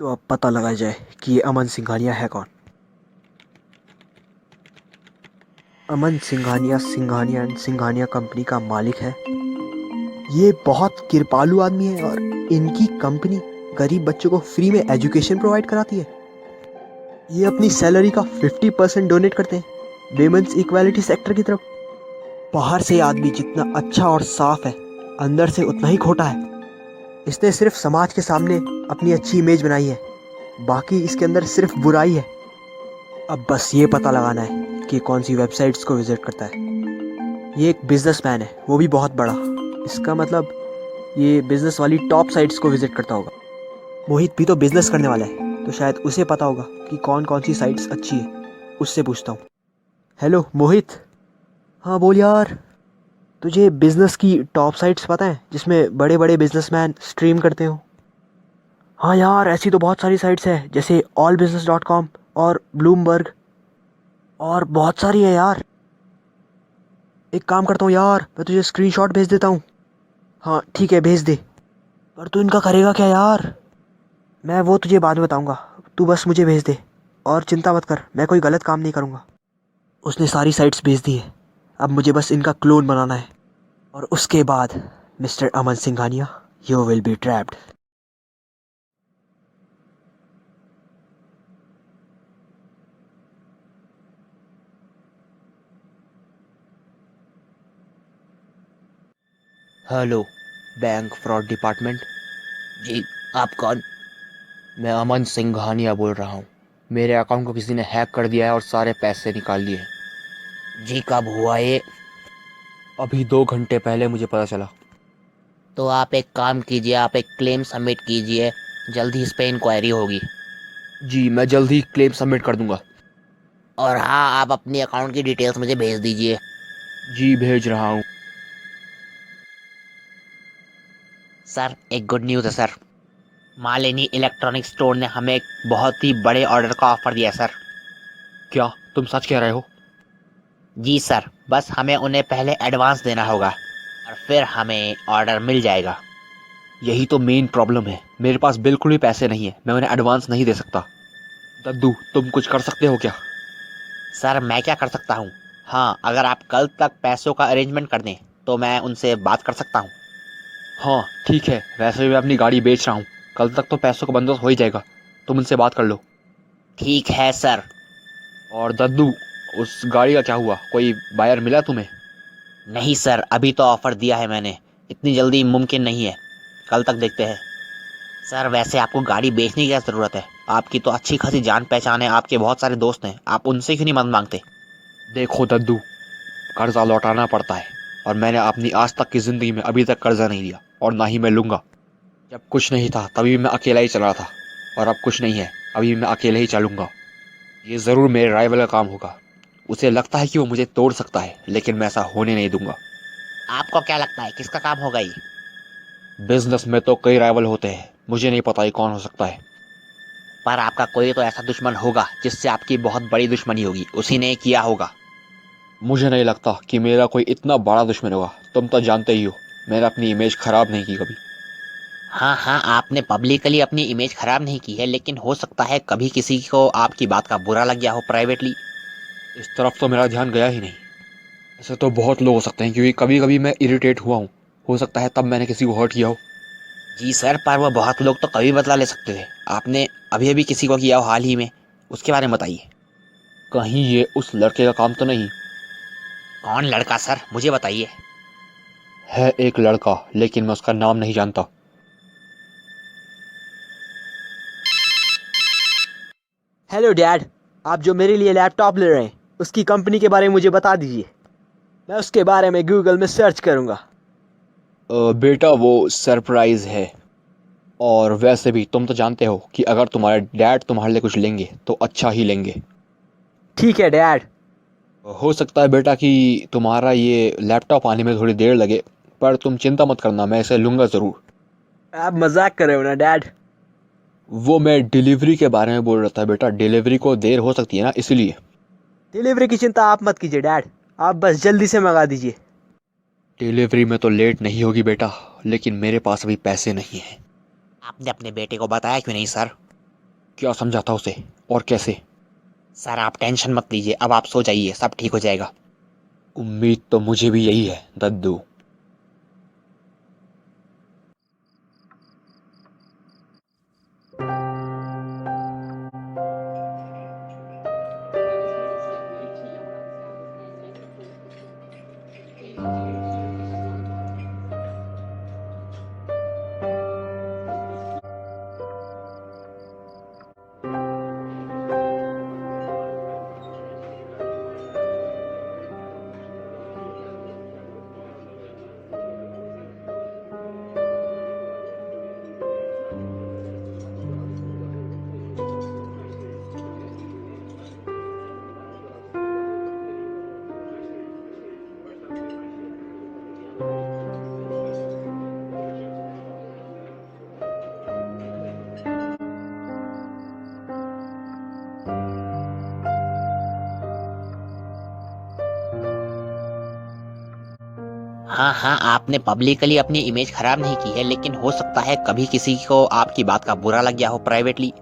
तो अब पता लगा जाए कि ये अमन सिंघानिया है कौन। अमन सिंघानिया सिंघानिया एंड सिंघानिया कंपनी का मालिक है। ये बहुत कृपालु आदमी है और इनकी कंपनी गरीब बच्चों को फ्री में एजुकेशन प्रोवाइड कराती है। ये अपनी सैलरी का 50% डोनेट करते हैं विमेंस इक्वालिटी सेक्टर की तरफ। बाहर से आदमी जितना अच्छा और साफ है, अंदर से उतना ही खोटा है। इसने सिर्फ समाज के सामने अपनी अच्छी इमेज बनाई है, बाकी इसके अंदर सिर्फ बुराई है। अब बस ये पता लगाना है कि कौन सी वेबसाइट्स को विजिट करता है। ये एक बिजनेसमैन है, वो भी बहुत बड़ा। इसका मतलब ये बिजनेस वाली टॉप साइट्स को विजिट करता होगा। मोहित भी तो बिजनेस करने वाला है, तो शायद उसे पता होगा कि कौन कौन सी साइट्स अच्छी है। उससे पूछता हूँ। हेलो मोहित। हाँ बोल यार। तुझे बिजनेस की टॉप साइट्स पता है जिसमें बड़े बड़े बिजनेसमैन स्ट्रीम करते हो? हाँ यार, ऐसी तो बहुत सारी साइट्स हैं, जैसे allbusiness.com और ब्लूमबर्ग, और बहुत सारी है यार। एक काम करता हूँ यार, मैं तुझे स्क्रीनशॉट भेज देता हूँ। हाँ ठीक है, भेज दे। पर तू इनका करेगा क्या यार? मैं वो तुझे बाद में बताऊंगा, तू बस मुझे भेज दे। और चिंता मत कर, मैं कोई गलत काम नहीं करूंगा। उसने सारी साइट्स भेज दी है, अब मुझे बस इनका क्लोन बनाना है। और उसके बाद mister Aman Singhania, you will be trapped. Hello, bank fraud department. जी, आप कौन? मैं अमन सिंघानिया बोल रहा हूँ। मेरे अकाउंट को किसी ने हैक कर दिया है और सारे पैसे निकाल लिए। जी, कब हुआ ये? अभी 2 घंटे पहले मुझे पता चला। तो आप एक काम कीजिए, आप एक क्लेम सबमिट कीजिए। जल्दी इस पे इंक्वायरी होगी। जी, मैं जल्द ही क्लेम सबमिट कर दूंगा। और हाँ, आप अपनी अकाउंट की डिटेल्स मुझे भेज दीजिए। जी, भेज रहा हूँ। सर, एक गुड न्यूज़ है सर। मालिनी इलेक्ट्रॉनिक स्टोर ने हमें एक बहुत ही बड़े ऑर्डर का ऑफर दिया है सर। क्या तुम सच कह रहे हो? जी सर, बस हमें उन्हें पहले एडवांस देना होगा और फिर हमें ऑर्डर मिल जाएगा। यही तो मेन प्रॉब्लम है, मेरे पास बिल्कुल भी पैसे नहीं है, मैं उन्हें एडवांस नहीं दे सकता। दद्दू, तुम कुछ कर सकते हो क्या? सर, मैं क्या कर सकता हूँ? हाँ, अगर आप कल तक पैसों का अरेंजमेंट कर दें तो मैं उनसे बात कर सकता हूँ। हाँ ठीक है, वैसे भी मैं अपनी गाड़ी बेच रहा हूँ, कल तक तो पैसों का बंदोबस्त हो ही जाएगा। तुम उनसे बात कर लो। ठीक है सर। और दद्दू, उस गाड़ी का क्या हुआ? कोई बायर मिला तुम्हें? नहीं सर, अभी तो ऑफर दिया है मैंने, इतनी जल्दी मुमकिन नहीं है, कल तक देखते हैं। सर, वैसे आपको गाड़ी बेचने की क्या ज़रूरत है? आपकी तो अच्छी खासी जान पहचान है, आपके बहुत सारे दोस्त हैं, आप उनसे क्यों नहीं मदद मांगते? देखो दद्दू, कर्जा लौटाना पड़ता है, और मैंने अपनी आज तक की ज़िंदगी में अभी तक कर्जा नहीं लिया, और ना ही मैं लूँगा। जब कुछ नहीं था तभी मैं अकेला ही चला था, और अब कुछ नहीं है, अभी मैं अकेले ही चलूँगा। ये ज़रूर मेरे राइवल का काम होगा। उसे लगता है कि वो मुझे तोड़ सकता है, लेकिन मैं ऐसा होने नहीं दूंगा। आपको क्या लगता है किसका काम होगा ये? बिजनेस में तो कई राइवल होते हैं, मुझे नहीं पता ये कौन हो सकता है। पर आपका कोई तो ऐसा दुश्मन होगा जिससे आपकी बहुत बड़ी दुश्मनी होगी, उसी ने किया होगा। मुझे नहीं लगता कि मेरा कोई इतना बड़ा दुश्मन होगा, तुम तो जानते ही हो, मैंने अपनी इमेज खराब नहीं की कभी। हाँ हाँ, आपने पब्लिकली अपनी इमेज खराब नहीं की है, लेकिन हो सकता है कभी किसी को आपकी बात का बुरा लग गया हो प्राइवेटली। इस तरफ तो मेरा ध्यान गया ही नहीं। ऐसे तो बहुत लोग हो सकते हैं, क्योंकि कभी कभी मैं इरिटेट हुआ हूँ, हो सकता है तब मैंने किसी को हर्ट किया हो। जी सर, पर वो बहुत लोग तो कभी बदला ले सकते थे, आपने अभी अभी किसी को किया हो हाल ही में, उसके बारे में बताइए। कहीं ये उस लड़के का काम तो नहीं? कौन लड़का सर, मुझे बताइए। है एक लड़का, लेकिन मैं उसका नाम नहीं जानता। हेलो डैड, आप जो मेरे लिए लैपटॉप ले रहे हैं उसकी कंपनी के बारे में मुझे बता दीजिए। मैं उसके बारे में गूगल में सर्च करूंगा। बेटा, वो सरप्राइज है। और वैसे भी तुम तो जानते हो कि अगर तुम्हारे डैड तुम्हारे लिए कुछ लेंगे तो अच्छा ही लेंगे। ठीक है डैड। हो सकता है बेटा कि तुम्हारा ये लैपटॉप आने में थोड़ी देर लगे, पर तुम चिंता मत करना, मैं इसे लूँगा ज़रूर। आप मजाक कर रहे हो ना डैड? वो मैं डिलीवरी के बारे में बोल रहा था बेटा, डिलीवरी को देर हो सकती है ना, इसलिए। डिलीवरी की चिंता आप मत कीजिए डैड, आप बस जल्दी से मंगा दीजिए। डिलीवरी में तो लेट नहीं होगी बेटा, लेकिन मेरे पास अभी पैसे नहीं हैं। आपने अपने बेटे को बताया क्यों नहीं सर? क्या समझाता उसे और कैसे? सर आप टेंशन मत लीजिए, अब आप सो जाइए, सब ठीक हो जाएगा। उम्मीद तो मुझे भी यही है दद्दू। हाँ हाँ, आपने पब्लिकली अपनी इमेज खराब नहीं की है, लेकिन हो सकता है कभी किसी को आपकी बात का बुरा लग गया हो प्राइवेटली।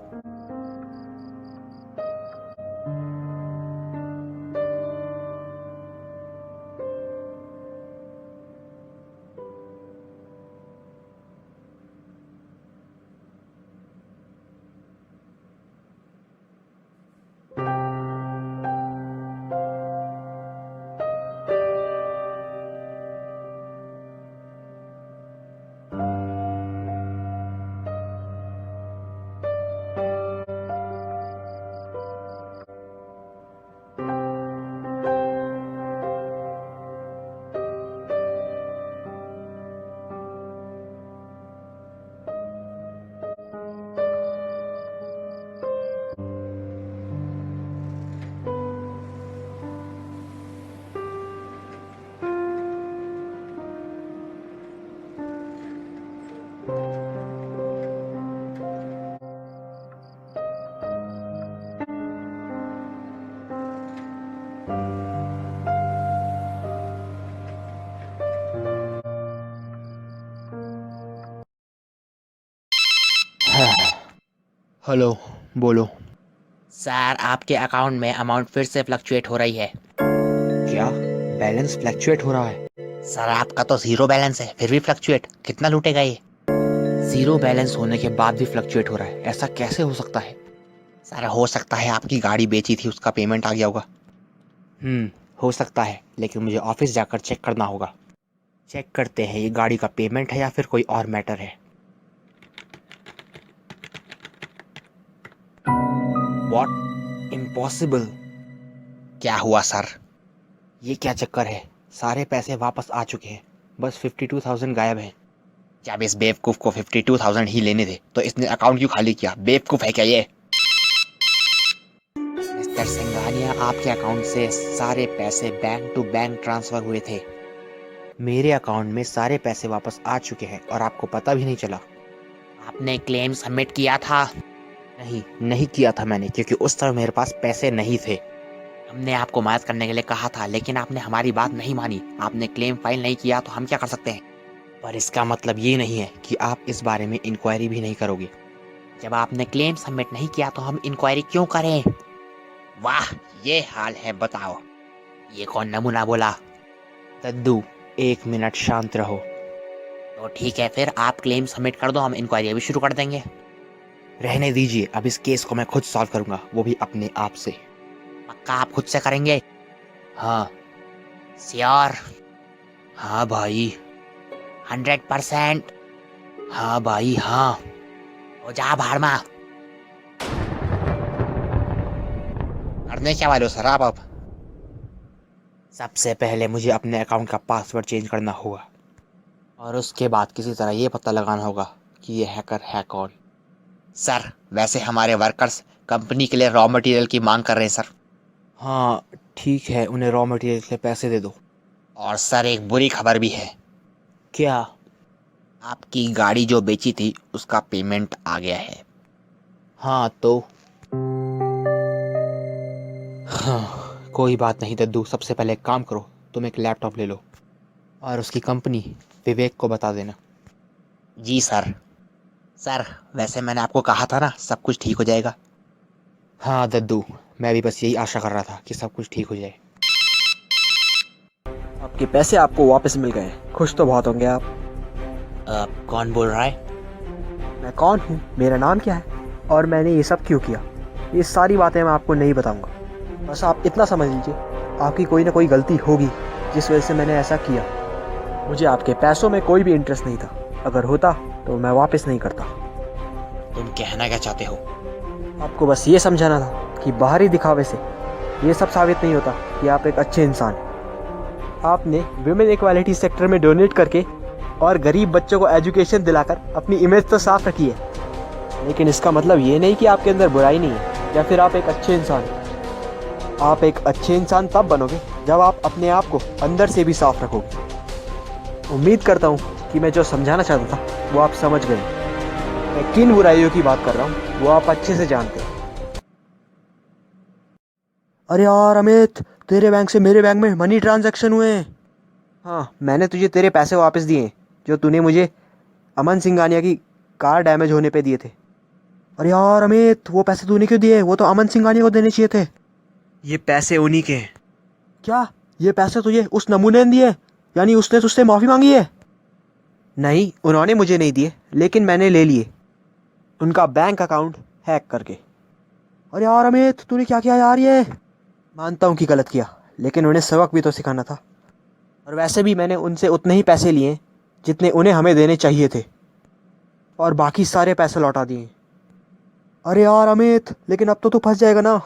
हेलो, बोलो। सर आपके अकाउंट में अमाउंट फिर से फ्लक्चुएट हो रही है। क्या? बैलेंस फ्लैक्चुएट हो रहा है? सर आपका तो जीरो बैलेंस है, फिर भी फ्लक्चुएट, कितना लूटेगा ये? जीरो बैलेंस होने के बाद भी फ्लक्चुएट हो रहा है, ऐसा कैसे हो सकता है? सर हो सकता है आपकी गाड़ी बेची थी, उसका पेमेंट आ गया होगा। हो सकता है, लेकिन मुझे ऑफिस जाकर चेक करना होगा। चेक करते हैं ये गाड़ी का पेमेंट है या फिर कोई और मैटर है। व्हाट? इम्पॉसिबल। क्या हुआ सर? ये क्या चक्कर है? सारे पैसे वापस आ चुके हैं, बस 52,000 गायब हैं। जब इस बेवकूफ को 52,000 ही लेने थे तो इसने अकाउंट क्यों खाली किया? बेवकूफ है क्या ये? मिस्टर सिंघानिया, आपके अकाउंट से सारे पैसे बैंक टू बैंक ट्रांसफर हुए थे। मेरे अकाउंट में सारे पैसे वापस आ चुके हैं और आपको पता भी नहीं चला। आपने क्लेम सबमिट किया था? नहीं, नहीं किया था मैंने, क्योंकि उस समय मेरे पास पैसे नहीं थे। हमने आपको मदद करने के लिए कहा था, लेकिन आपने हमारी बात नहीं मानी। आपने क्लेम फाइल नहीं किया तो हम क्या कर सकते हैं? पर इसका मतलब ये नहीं है कि आप इस बारे में इंक्वायरी भी नहीं करोगे। जब आपने क्लेम सबमिट नहीं किया तो हम इंक्वायरी क्यों करें? वाह, ये हाल है, बताओ। ये कौन नमूना बोला? दद्दू, 1 मिनट शांत रहो। तो ठीक है, फिर आप क्लेम सबमिट कर दो, हम इंक्वायरी अभी शुरू कर देंगे। रहने दीजिए, अब इस केस को मैं खुद सॉल्व करूंगा, वो भी अपने आप से। पक्का आप खुद से करेंगे? हाँ। श्योर? हाँ भाई। 100%? हाँ भाई, हाँ। हो जा भाड़ में। करने क्या वाले हो सर आप अब? सबसे पहले मुझे अपने अकाउंट का पासवर्ड चेंज करना होगा, और उसके बाद किसी तरह ये पता लगाना होगा कि ये हैकर है कौन। सर वैसे हमारे वर्कर्स कंपनी के लिए रॉ मटेरियल की मांग कर रहे हैं सर। हाँ, ठीक है, उन्हें रॉ मटेरियल के लिए पैसे दे दो। और सर एक बुरी खबर भी है। क्या? आपकी गाड़ी जो बेची थी उसका पेमेंट आ गया है। हाँ तो? हाँ, कोई बात नहीं दद्दू, सबसे पहले एक काम करो, तुम एक लैपटॉप ले लो और उसकी कंपनी विवेक को बता देना। जी सर। सर वैसे मैंने आपको कहा था ना, सब कुछ ठीक हो जाएगा। हाँ दद्दू, मैं भी बस यही आशा कर रहा था कि सब कुछ ठीक हो जाए। आपके पैसे आपको वापस मिल गए। खुश तो बहुत होंगे आप। कौन बोल रहा है? मैं कौन हूँ, मेरा नाम क्या है और मैंने ये सब क्यों किया, ये सारी बातें मैं आपको नहीं बताऊंगा। बस आप इतना समझ लीजिए, आपकी कोई ना कोई गलती होगी जिस वजह से मैंने ऐसा किया। मुझे आपके पैसों में कोई भी इंटरेस्ट नहीं था, अगर होता तो मैं वापस नहीं करता। तुम कहना क्या चाहते हो? आपको बस ये समझाना था कि बाहरी दिखावे से ये सब साबित नहीं होता कि आप एक अच्छे इंसान हैं। आपने विमेन इक्वालिटी सेक्टर में डोनेट करके और गरीब बच्चों को एजुकेशन दिलाकर अपनी इमेज तो साफ रखी है, लेकिन इसका मतलब ये नहीं कि आपके अंदर बुराई नहीं है या फिर आप एक अच्छे इंसान हैं। आप एक अच्छे इंसान तब बनोगे जब आप अपने आप को अंदर से भी साफ रखोगे। उम्मीद करता हूँ कि मैं जो समझाना चाहता था वो आप समझ गए। मैं किन बुराइयों की बात कर रहा हूँ वो आप अच्छे से जानते हैं। अरे यार अमित, तेरे बैंक से मेरे बैंक में मनी ट्रांजैक्शन हुए हैं। हाँ, मैंने तुझे तेरे पैसे वापस दिए हैं जो तूने मुझे अमन सिंघानिया की कार डैमेज होने पे दिए थे। अरे यार अमित, वो पैसे तूने क्यों दिए, वो तो अमन सिंघानिया को देने चाहिए थे। ये पैसे उन्हीं के हैं। क्या ये पैसे तुझे उस नमूने ने दिए, यानी उसने तुझसे माफ़ी मांगी है? नहीं, उन्होंने मुझे नहीं दिए, लेकिन मैंने ले लिए उनका बैंक अकाउंट हैक करके। अरे यार अमित, तूने क्या किया यार ये? मानता हूँ कि गलत किया, लेकिन उन्हें सबक भी तो सिखाना था। और वैसे भी मैंने उनसे उतने ही पैसे लिए जितने उन्हें हमें देने चाहिए थे, और बाकी सारे पैसे लौटा दिए। अरे यार अमित, लेकिन अब तो तू फंस जाएगा ना।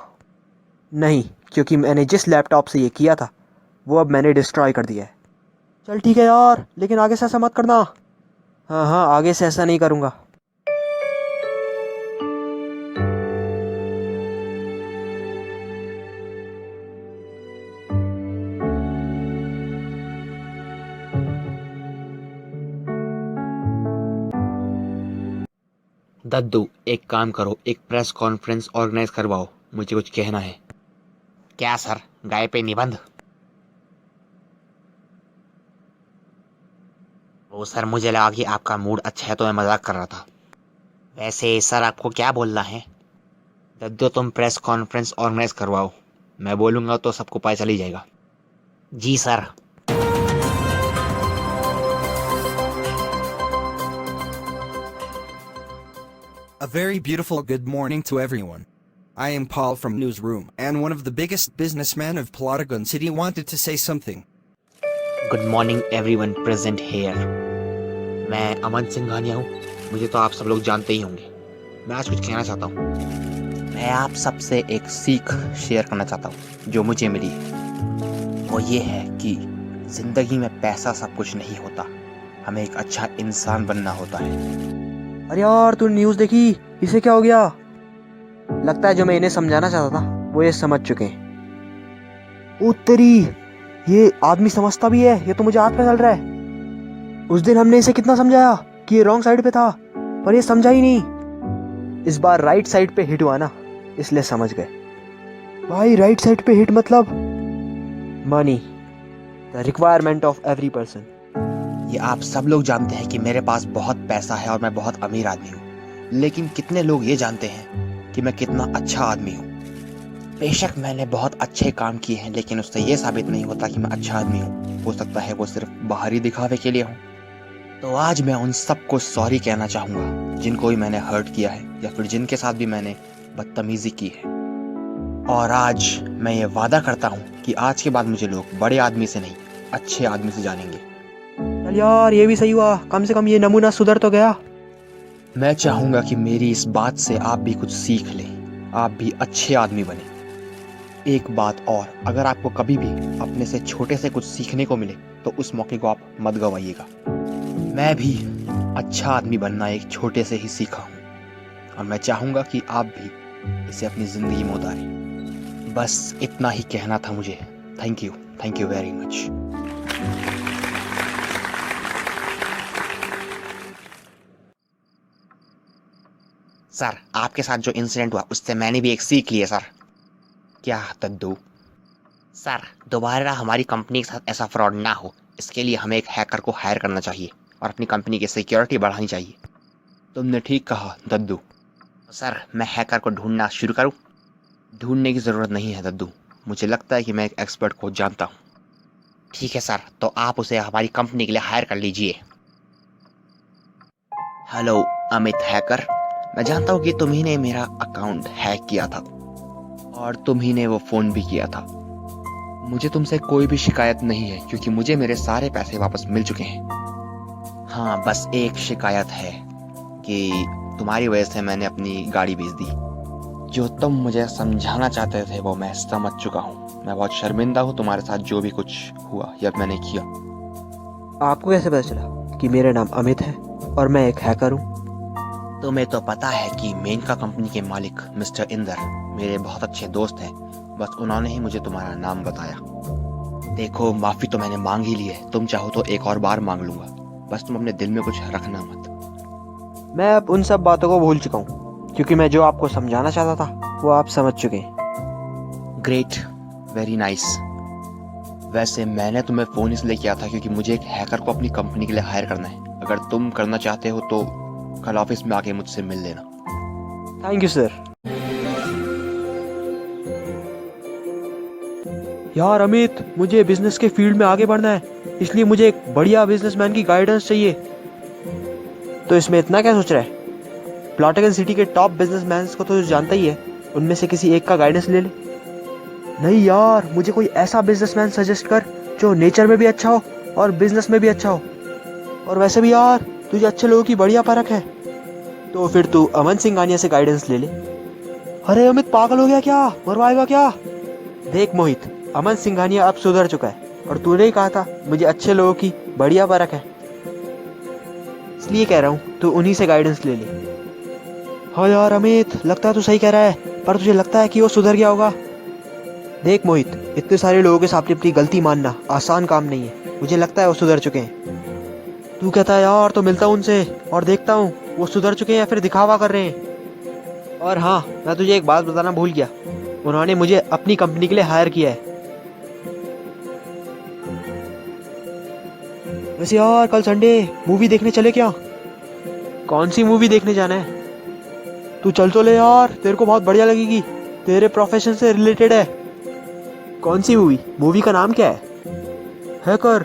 नहीं, क्योंकि मैंने जिस लैपटॉप से ये किया था वो अब मैंने डिस्ट्रॉय कर दिया है। चल ठीक है यार, लेकिन आगे से ऐसा मत करना। हाँ हाँ, आगे से ऐसा नहीं करूँगा। दद्दू, एक काम करो, एक प्रेस कॉन्फ्रेंस ऑर्गेनाइज करवाओ, मुझे कुछ कहना है। क्या सर, गाय पे निबंध? वो सर, मुझे लगा कि आपका मूड अच्छा है तो मैं मजाक कर रहा था। वैसे सर, आपको क्या बोलना है? दद्दू, तुम प्रेस कॉन्फ्रेंस ऑर्गेनाइज करवाओ, मैं बोलूँगा तो सबको पता चल ही जाएगा। जी sir. A very beautiful good morning to everyone. I am Paul from Newsroom, and one of the biggest businessmen of Plotagon City wanted to say something. Good morning everyone present here. मैं अमन सिंघानिया हूँ, मुझे तो आप सब लोग जानते ही होंगे। मैं आज कुछ कहना चाहता हूँ। मैं आप सबसे एक सीख शेयर करना चाहता हूँ जो मुझे मिली है। वो ये है कि ज़िंदगी में पैसा सब कुछ नहीं होता, हमें एक अच्छा इंसान बनना होता है। अरे यार, तू न्यूज़ देखी? इसे क्या हो गया? लगता है जो मैं इन्हें समझाना चाहता था वो ये समझ चुके हैं। उत्तरी, ये आदमी समझता भी है, ये तो मुझे हाथ पे चल रहा है। उस दिन हमने इसे कितना समझाया कि ये रॉन्ग साइड पे था, पर ये समझा ही नहीं। इस बार राइट साइड पे हिट हुआ ना, इसलिए समझ गए। भाई, राइट साइड पे हिट मतलब money, the requirement of every person. ये आप सब लोग जानते हैं कि मेरे पास बहुत पैसा है और मैं बहुत अमीर आदमी हूँ, लेकिन कितने लोग ये जानते हैं कि मैं कितना अच्छा आदमी हूँ? बेशक मैंने बहुत अच्छे काम किए हैं, लेकिन उससे ये साबित नहीं होता कि मैं अच्छा आदमी हूँ। हो सकता है वो सिर्फ बाहरी दिखावे के लिए हूँ। तो आज मैं उन सबको सॉरी कहना चाहूँगा जिनको भी मैंने हर्ट किया है या फिर जिनके साथ भी मैंने बदतमीजी की है। और आज मैं ये वादा करता हूँ कि आज के बाद मुझे लोग बड़े आदमी से नहीं, अच्छे आदमी से जानेंगे। चल यार, ये भी सही हुआ, कम से कम ये नमूना सुधर तो गया। मैं चाहूँगा कि मेरी इस बात से आप भी कुछ सीख लें, आप भी अच्छे आदमी बने। एक बात और, अगर आपको कभी भी अपने से छोटे से कुछ सीखने को मिले तो उस मौके को आप मत गवाइएगा। मैं भी अच्छा आदमी बनना एक छोटे से ही सीखा हूँ, और मैं चाहूँगा कि आप भी इसे अपनी ज़िंदगी में उतारें। बस इतना ही कहना था मुझे। Thank you very much. Sir, आपके साथ जो इंसिडेंट हुआ उससे मैंने भी एक सीख ली है सर। क्या दद्दू? सर, दोबारा हमारी कंपनी के साथ ऐसा फ्रॉड ना हो, इसके लिए हमें एक हैकर को हायर करना चाहिए और अपनी कंपनी की सिक्योरिटी बढ़ानी चाहिए। तुमने ठीक कहा दद्दू। सर, मैं हैकर को ढूंढना शुरू करूं? ढूंढने की ज़रूरत नहीं है दद्दू, मुझे लगता है कि मैं एक एक्सपर्ट को जानता हूँ। ठीक है सर, तो आप उसे हमारी कंपनी के लिए हायर कर लीजिए। हेलो अमित हैकर, मैं जानता हूँ कि तुम ही ने मेरा अकाउंट हैक किया था और तुम ही ने वो फ़ोन भी किया था। मुझे तुमसे कोई भी शिकायत नहीं है क्योंकि मुझे मेरे सारे पैसे वापस मिल चुके हैं। हाँ, बस एक शिकायत है कि तुम्हारी वजह से मैंने अपनी गाड़ी बेच दी। जो तुम मुझे समझाना चाहते थे वो मैं समझ चुका हूँ। मैं बहुत शर्मिंदा हूँ तुम्हारे साथ जो भी कुछ हुआ या मैंने किया। आपको कैसे पता चला कि मेरा नाम अमित है और मैं एक हैकर हूँ? तुम्हें तो पता है कि मेनका कंपनी के मालिक मिस्टर इंदर मेरे बहुत अच्छे दोस्त हैं, बस उन्होंने ही मुझे तुम्हारा नाम बताया। देखो, माफ़ी तो मैंने मांग ही ली है, तुम चाहो तो एक और बार मांग लूंगा, बस तुम अपने दिल में कुछ रखना मत। मैं अब उन सब बातों को भूल चुका हूँ क्योंकि मैं जो आपको समझाना चाहता था वो आप समझ चुके हैं। Great, very nice. वैसे मैंने तुम्हें फ़ोन इसलिए किया था क्योंकि मुझे एक हैकर को अपनी कंपनी के लिए हायर करना है। अगर तुम करना चाहते हो तो कल ऑफिस में आके मुझसे मिल लेना। Thank you sir. यार अमित, मुझे बिजनेस के फील्ड में आगे बढ़ना है, इसलिए मुझे एक बढ़िया बिजनेसमैन की गाइडेंस चाहिए। तो इसमें इतना क्या सोच रहा है? प्लॉटिगन सिटी के टॉप बिजनेसमैन को तो जानता ही है, उनमें से किसी एक का गाइडेंस ले ले। नहीं यार, मुझे कोई ऐसा बिजनेसमैन सजेस्ट कर जो नेचर में भी अच्छा हो और बिजनेस में भी अच्छा हो। और वैसे भी यार, तुझे अच्छे लोगों की बढ़िया परख है, तो फिर तू अमन सिंघानिया से गाइडेंस ले ले। अरे अमित, पागल हो गया क्या? मरवाएगा क्या? देख मोहित, अमन सिंघानिया अब सुधर चुका है और तूने ही कहा था मुझे अच्छे लोगों की बढ़िया परख है, इसलिए कह रहा हूँ तू उन्हीं से गाइडेंस ले ले। हाँ यार अमित, लगता है तू सही कह रहा है, पर तुझे लगता है कि वो सुधर गया होगा? देख मोहित, इतने सारे लोगों के सामने अपनी गलती मानना आसान काम नहीं है। मुझे लगता है वो सुधर चुके हैं। तू कहता है यार, तो मिलता हूँ उनसे और देखता हूँ वो सुधर चुके हैं या फिर दिखावा कर रहे हैं। और हाँ, मैं तुझे एक बात बताना भूल गया, उन्होंने मुझे अपनी कंपनी के लिए हायर किया है। वैसे यार, कल संडे मूवी देखने चले क्या? कौन सी मूवी देखने जाना है? तू चल तो ले यार, तेरे को बहुत बढ़िया लगेगी, तेरे प्रोफेशन से रिलेटेड है। कौन सी मूवी? मूवी का नाम क्या है? हैकर।